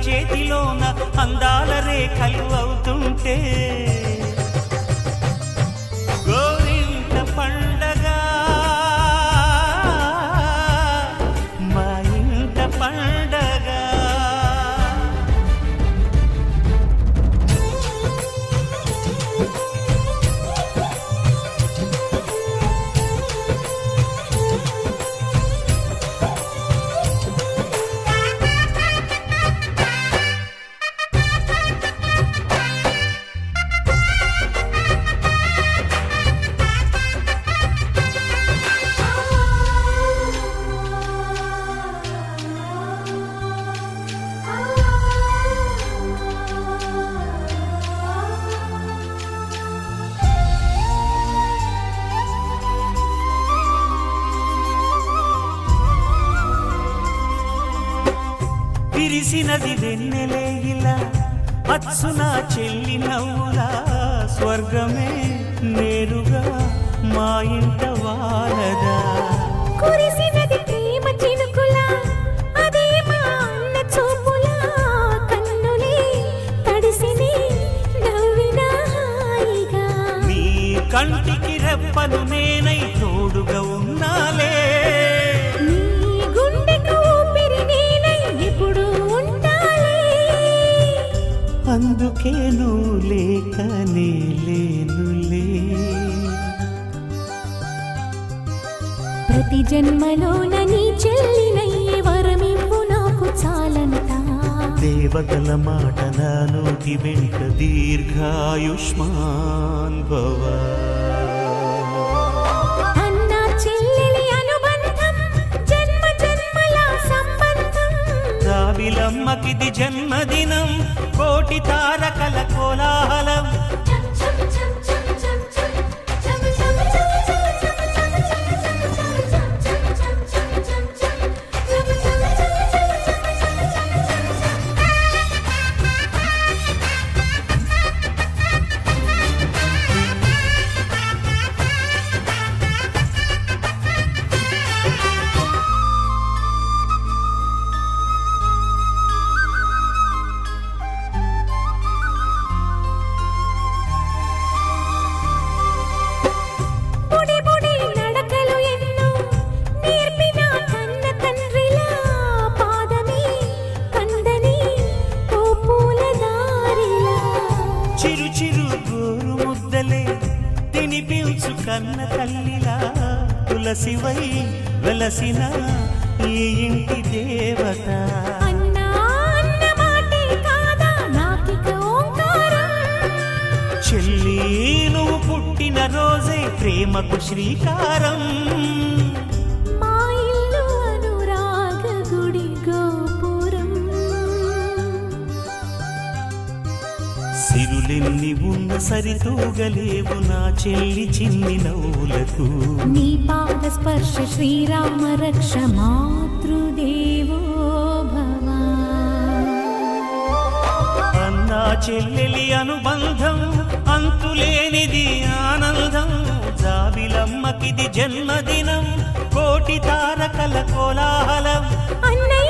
చేతిలోన అందాల రేఖలు అవుతుంటే గోరింట పండగ మా ఇంట పండగ. విరిసినది వెన్నెలే ఇలా అచ్చున చెల్లి నవ్వులా స్వర్గమే నేరుగా మా ఇంట వారదా. కురిసినది ప్రేమ చినుకులా అదే మా అన్న చూపులా కన్నులే తడిసిని నవ్వినా హాయిగా. నీ కంటికి రెప్పను నేనై తోడుగా ఉన్నాలే. అందుకే నువ్వు లేకనే లేనులే. ప్రతి జన్మలోన నీ చెల్లినయ్యే వరమివ్వు నాకు చాలంట. దేవతల మాట నా నోటి వెంట దీర్ఘాయుష్మాన్ భవ. అన్న చెల్లెలి అనుబంధం జన్మ జన్మల సంబంధం. జాబిలమ్మకిది జన్మదినం కోటి తారకల కోలాహలం. చిరు చిరు గోరు ముద్దలే తినిపించు కన్న తల్లిలా తులసివై వెలసిన ఈ ఇంటి దేవత. చెల్లి నువ్వు పుట్టిన రోజే ప్రేమకు శ్రీకారం. సిరులెన్ని ఉన్న సరితూగలేవు నా చెల్లి చిన్ని నవ్వులకు. నీ పాద స్పర్శ శ్రీరామ రక్ష మాతృదేవో భవ. అన్నా చెల్లెలి అనుబంధం అంతులేనిది ఆనందం. జాబిలమ్మకిది జన్మదినం కోటి తారకల కోలాహలం. అన్నయ్య